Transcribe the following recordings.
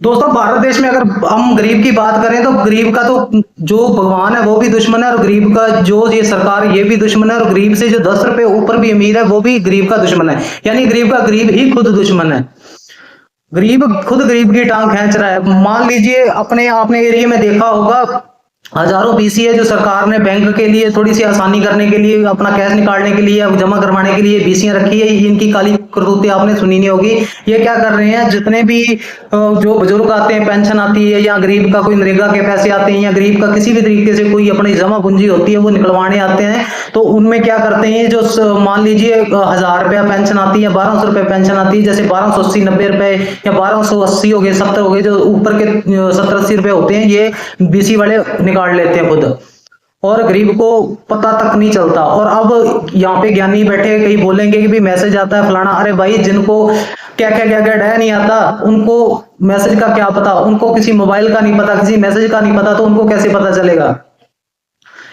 दोस्तों, भारत देश में अगर हम गरीब की बात करें तो गरीब का तो जो भगवान है वो भी दुश्मन है, और गरीब का जो ये सरकार ये भी दुश्मन है, और गरीब से जो 10 रुपए ऊपर भी अमीर है वो भी गरीब का दुश्मन है। यानी गरीब का गरीब ही खुद दुश्मन है। गरीब खुद गरीब की टांग खींच रहा है। मान लीजिए अपने आपने एरिया में देखा होगा, हजारों बीसी है जो सरकार ने बैंक के लिए थोड़ी सी आसानी करने के लिए, अपना कैश निकालने के लिए, जमा करवाने के लिए बीसियां रखी है। इनकी काली करतूतें आपने सुनी नहीं होगी। ये क्या कर रहे हैं, जितने भी जो बुजुर्ग आते हैं, पेंशन आती है, या गरीब का कोई नरेगा के पैसे आते हैं, या गरीब का किसी भी तरीके से कोई अपनी जमा पूंजी होती है वो निकलवाने आते हैं, तो उनमें क्या करते हैं, जो मान लीजिए 1000 रुपया पेंशन आती है, 1200 रुपये पेंशन आती है, जैसे 1280 90 रुपए या 1280 हो गए, 70 हो गए, जो ऊपर के 70-80 रुपए होते हैं ये बीसी वाले निकाल लेते हैं खुद, और गरीब को पता तक नहीं चलता। और अब यहाँ पे ज्ञानी बैठे कई बोलेंगे कि भी मैसेज आता है फलाना। अरे भाई, जिनको क्या क्या क्या क्या डह नहीं आता, उनको मैसेज का क्या पता, उनको किसी मोबाइल का नहीं पता, किसी मैसेज का नहीं पता, तो उनको कैसे पता चलेगा।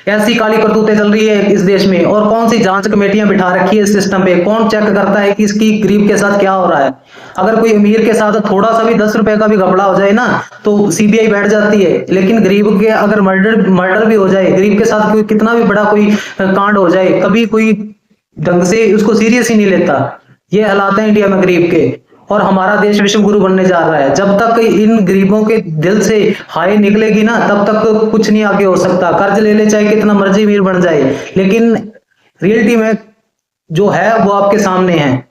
ऐसी काली करतूतें चल रही है इस देश में। और कौन सी जांच कमेटियां बिठा रखी है इस सिस्टम पे, कौन चेक करता है कि इसकी गरीब के साथ क्या हो रहा है। अगर कोई अमीर के साथ थोड़ा सा भी 10 रुपए का भी घपला हो जाए ना, तो सीबीआई बैठ जाती है। लेकिन गरीब के अगर मर्डर भी हो जाए, गरीब के साथ कोई कितना भी बड़ा कोई कांड हो जाए, कभी कोई ढंग से उसको सीरियस ही नहीं लेता। ये हालात है इंडिया में गरीब के। और हमारा देश विश्व गुरु बनने जा रहा है। जब तक इन गरीबों के दिल से हाय निकलेगी ना, तब तक कुछ नहीं आगे हो सकता। कर्ज ले ले चाहे कितना मर्जी अमीर बन जाए, लेकिन रियलिटी में जो है वो आपके सामने है।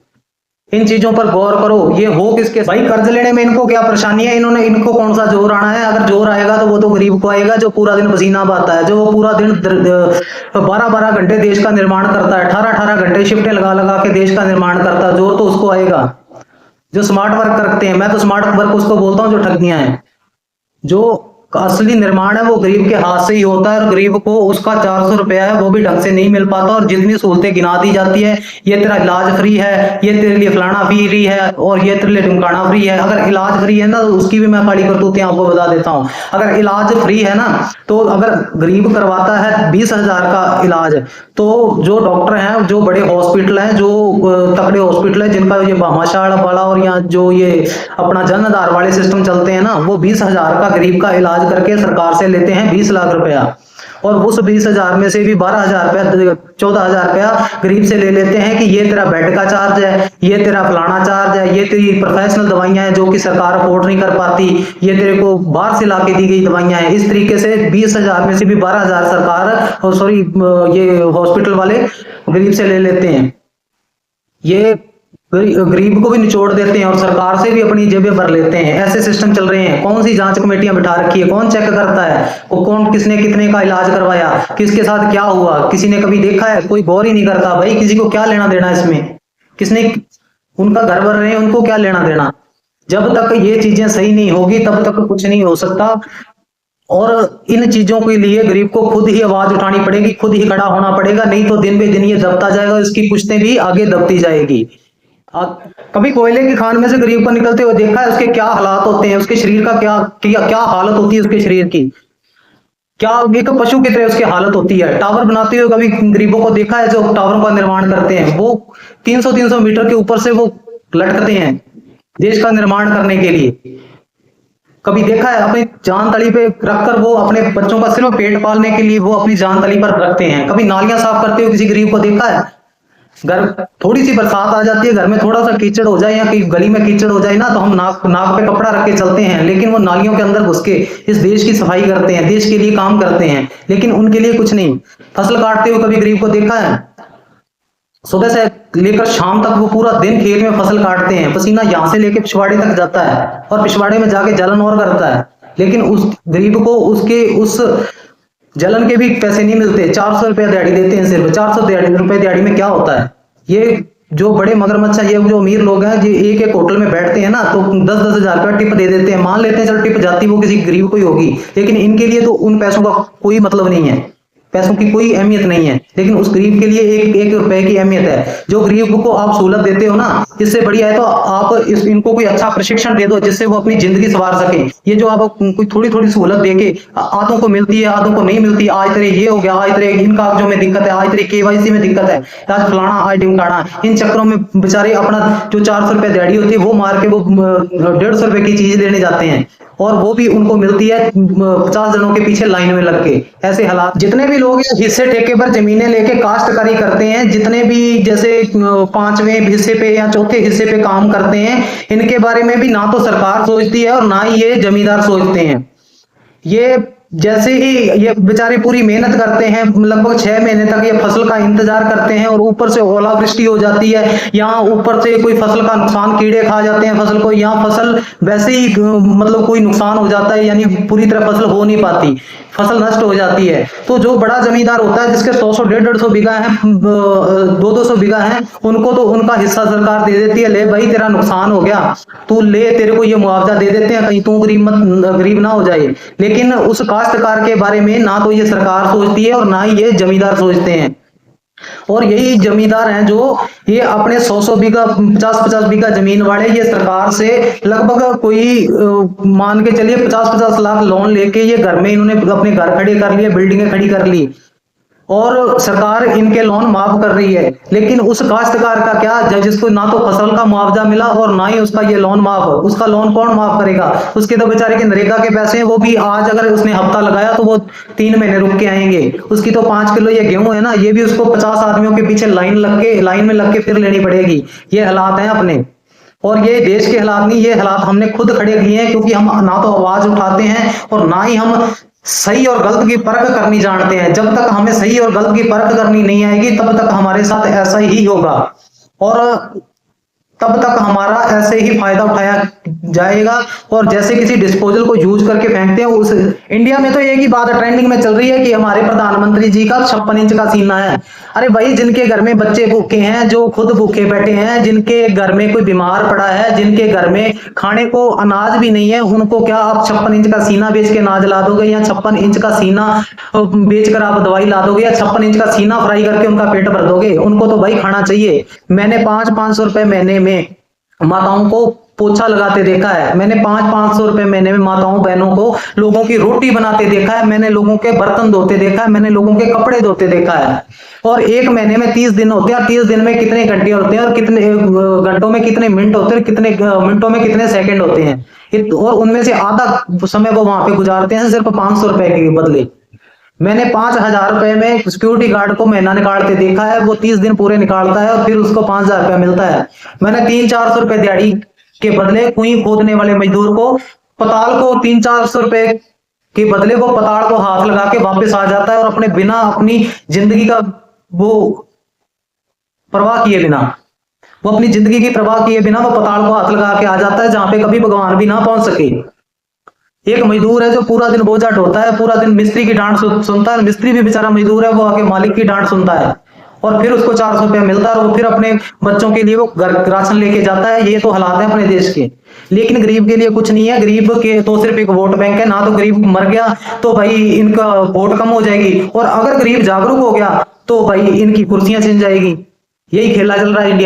इन चीजों पर गौर करो। ये हो किसके भाई, कर्ज लेने में इनको क्या परेशानी है, इनको कौन सा जोर आना है। अगर जोर आएगा तो वो तो गरीब को आएगा जो पूरा दिन पसीना बहाता है, जो वो पूरा दिन 12-12 घंटे देश का निर्माण करता है, 18-18 घंटे शिफ्टें लगा लगा के देश का निर्माण करता है। जोर तो उसको आएगा जो स्मार्ट वर्क करते हैं। मैं तो स्मार्ट वर्क उसको बोलता हूं जो ठगियां हैं। जो असली निर्माण है वो गरीब के हाथ से ही होता है, और गरीब को उसका 400 रुपया है वो भी ढंग से नहीं मिल पाता। और जितनी सहूलतें गिना दी जाती है, ये तेरा इलाज फ्री है, ये तेरे लिए फलाना फ्री है, और ये तेरे लिए ढुमकाना फ्री है। अगर इलाज फ्री है ना, तो उसकी भी मैं काली करतूतें आपको बता देता हूँ। अगर इलाज फ्री है ना, तो अगर गरीब करवाता है 20,000 का इलाज, तो जो डॉक्टर हैं, जो बड़े हॉस्पिटल हैं, जो तगड़े हॉस्पिटल है, जिनका ये भामाशाह वाला और यहाँ जो ये अपना जन आधार वाले सिस्टम चलते हैं ना, वो 20,000 का गरीब का इलाज करके सरकार से लेते हैं 20 लाख रुपया। और उस 20,000 में से भी 12,000 रुपया 14,000 रुपया गरीब से ले लेते हैं कि ये तेरा बेड का चार्ज है, ये तेरा फलाना चार्ज है, ये तेरी प्रोफेशनल दवाइयां हैं जो कि सरकार अफोर्ड नहीं कर पाती, ये तेरे को बाहर से लाके दी गई दवाइयां हैं। इस तरीके से 20,000 में से भी 12,000 सरकार और सॉरी ये हॉस्पिटल वाले गरीब से ले लेते हैं। ये गरीब को भी निचोड़ देते हैं और सरकार से भी अपनी जेबें भर लेते हैं। ऐसे सिस्टम चल रहे हैं। कौन सी जांच कमेटियां बिठा रखी है, कौन चेक करता है, कौन किसने कितने का इलाज करवाया, किसके साथ क्या हुआ, किसी ने कभी देखा है? कोई गौर ही नहीं करता। भाई, किसी को क्या लेना देना इसमें, किसने उनका घर भर रहे हैं, उनको क्या लेना देना। जब तक ये चीजें सही नहीं होगी तब तक कुछ नहीं हो सकता। और इन चीजों के लिए गरीब को खुद ही आवाज उठानी पड़ेगी, खुद ही खड़ा होना पड़ेगा, नहीं तो दिन बे दिन ये दबता जाएगा, इसकी पुश्तें भी आगे दबती जाएगी। कभी कोयले की खान में से गरीब को निकलते हुए देखा है? उसके क्या हालात होते हैं, उसके शरीर का क्या हालत होती है, उसके शरीर की क्या, एक पशु की तरह उसकी हालत होती है। टावर बनाते हुए कभी गरीबों को देखा है? जो टावरों का निर्माण करते हैं वो 300-300 मीटर के ऊपर से वो लटकते हैं देश का निर्माण करने के लिए। कभी देखा है? अपनी जान तली पे रखकर वो अपने बच्चों का सिर्फ पेट पालने के लिए वो अपनी जान तली पर रखते हैं। कभी नालियां साफ करते हुए किसी गरीब को देखा है? घर थोड़ी सी बरसात आ जाती है, घर में थोड़ा सा कीचड़ हो जाए या कहीं गली में कीचड़ हो जाए ना, तो हम नाक पे कपड़ा रख के चलते हैं। लेकिन वो नालियों के अंदर घुस के इस देश की सफाई करते हैं, देश के लिए काम करते हैं, लेकिन उनके लिए कुछ नहीं। फसल काटते हुए कभी गरीब को देखा है? सुबह से लेकर शाम तक वो पूरा दिन खेत में फसल काटते हैं, पसीना यहाँ से लेकर पिछवाड़े तक जाता है, और पिछवाड़े में जाके जलन और करता है। लेकिन उस गरीब को उसके उस जलन के भी पैसे नहीं मिलते। 400 रुपया दिहाड़ी देते हैं सिर्फ। 400 रुपए दिहाड़ी में क्या होता है? ये जो बड़े मगरमच्छ है, ये जो अमीर लोग हैं, जो एक एक होटल में बैठते हैं ना, तो 10-10 हजार रुपया टिप दे देते हैं। मान लेते हैं चल टिप जाती वो किसी गरीब को ही होगी, लेकिन इनके लिए तो उन पैसों का कोई मतलब नहीं है। पैसों की कोई अहमियत नहीं है, लेकिन उस गरीब के लिए एक एक रुपए की अहमियत है। जो गरीब को आप सहूलत देते हो ना, इससे बढ़िया है तो आप इनको कोई अच्छा प्रशिक्षण दे दो जिससे वो अपनी जिंदगी संवार सके। ये जो आप कोई थोड़ी थोड़ी सहूलत देके, आधों को मिलती है आधों को नहीं मिलती, आज तेरे ये हो गया, आज तेरे इन कागजों में दिक्कत है, आज तेरे केवाईसी में दिक्कत है, आज फलाना आज ढिमकाना, इन चक्करों में बेचारे अपना जो 400 रुपए दिहाड़ी होती है वो मार के वो 150 रुपए की चीज लेने जाते हैं, और वो भी उनको मिलती है 50 जनों के पीछे लाइन में लग के। ऐसे हालात, जितने भी लोग हिस्से ठेके पर जमीनें लेके काश्तकारी करते हैं, जितने भी जैसे 5वें हिस्से पे या चौथे हिस्से पे काम करते हैं, इनके बारे में भी ना तो सरकार सोचती है और ना ही ये जमींदार सोचते हैं। ये जैसे ही ये बेचारे पूरी मेहनत करते हैं, लगभग 6 महीने तक ये फसल का इंतजार करते हैं, और ऊपर से ओलावृष्टि हो जाती है, यहाँ ऊपर से कोई फसल का नुकसान, कीड़े खा जाते हैं फसल को, यहाँ फसल वैसे ही मतलब कोई नुकसान हो जाता है, यानी पूरी तरह फसल हो नहीं पाती, फसल नष्ट हो जाती है। तो जो बड़ा जमींदार होता है जिसके 100-100 150-150 बीघा है, 200-200 बीघा है, उनको तो उनका हिस्सा सरकार दे देती है, ले भाई तेरा नुकसान हो गया तू ले, तेरे को ये मुआवजा दे देते हैं, कहीं तू गरीब ना हो जाए। लेकिन उस काश्तकार के बारे में ना तो ये सरकार सोचती है और ना ही ये जमींदार सोचते हैं। और यही जमींदार हैं जो ये अपने 100-100 बीघा 50-50 बीघा जमीन वाले, ये सरकार से लगभग कोई मान के चलिए 50-50 लाख लोन लेके ये घर में इन्होंने अपने घर खड़े कर लिए, बिल्डिंगें खड़ी कर ली, और सरकार इनके लोन माफ कर रही है। लेकिन उस काश्तकार का क्या, जिसको ना तो फसल का मुआवजा मिला और ना ही उसका ये लोन माफ, उसका लोन कौन माफ करेगा? उसके तो बेचारे के नरेगा के पैसे हैं, वो भी आज अगर उसने हफ्ता लगाया तो वो 3 महीने रुक के आएंगे। उसकी तो 5 किलो ये गेहूं है ना, ये भी उसको 50 आदमियों के पीछे लाइन में लग के फिर लेनी पड़ेगी। ये हालात हैं अपने, और ये देश के हालात नहीं, ये हालात हमने खुद खड़े किए हैं, क्योंकि हम ना तो आवाज उठाते हैं और ना ही हम सही और गलत की परख करनी जानते हैं। जब तक हमें सही और गलत की परख करनी नहीं आएगी तब तक हमारे साथ ऐसा ही होगा, और तब तक हमारा ऐसे ही फायदा उठाया जाएगा। और जैसे किसी डिस्पोजल को यूज करके फेंकते हैं, उस इंडिया में तो एक ही बात ट्रेंडिंग में चल रही है कि हमारे प्रधानमंत्री जी का 56 इंच का सीना है। अरे भाई, जिनके घर में बच्चे भूखे हैं, जो खुद भूखे बैठे हैं, जिनके घर में कोई बीमार पड़ा है, जिनके घर में खाने को अनाज भी नहीं है, उनको क्या आप 56 इंच का सीना बेच के अनाज ला दोगे, या 56 इंच का सीना बेचकर आप दवाई ला दोगे, या 56 इंच का सीना फ्राई करके उनका पेट भर दोगे? उनको तो भाई खाना चाहिए। मैंने 500-500 रुपए महीने में माताओं को पोछा लगाते देखा है, मैंने 500-500 रुपए महीने में माताओं बहनों को लोगों की रोटी बनाते देखा है, मैंने लोगों के बर्तन धोते देखा है, मैंने लोगों के कपड़े धोते देखा है। और एक महीने में 30 दिन होते हैं, और 30 दिन में कितने घंटे होते हैं, और कितने घंटों में कितने मिनट होते हैं, कितने मिनटों में कितने सेकंड होते हैं, और उनमें से आधा समय वो वहां पे गुजारते हैं सिर्फ 500 रुपए के बदले। मैंने 5000 रुपए में सिक्योरिटी गार्ड को महीना निकालते देखा है, वो 30 दिन पूरे निकालता है और फिर उसको 5000 रुपया मिलता है। मैंने 300-400 रुपए दिहाड़ी के बदले कुएं खोदने वाले मजदूर को, पताल को 300-400 रुपए के बदले वो पताल को हाथ लगा के वापस आ जाता है, और अपने बिना अपनी जिंदगी का वो परवाह किए बिना, वो अपनी जिंदगी की परवाह किए बिना वो पताल को हाथ लगा के आ जाता है, जहां पे कभी भगवान भी ना पहुंच सके। एक मजदूर है जो पूरा दिन बोझा ढोता है, पूरा दिन मिस्त्री की डांट सुनता है, मिस्त्री भी बेचारा मजदूर है, वो आगे मालिक की डांट सुनता है, और फिर उसको 400 रुपया मिलता है, और वो फिर अपने बच्चों के लिए वो घर राशन लेके जाता है। ये तो हालात है अपने देश के। लेकिन गरीब के लिए कुछ नहीं है, गरीब के तो सिर्फ एक वोट बैंक है ना, तो गरीब मर गया तो भाई इनका वोट कम हो जाएगी, और अगर गरीब जागरूक हो गया तो भाई इनकी कुर्सियां छिन जाएगी। यही खेला चल रहा है इंडिया।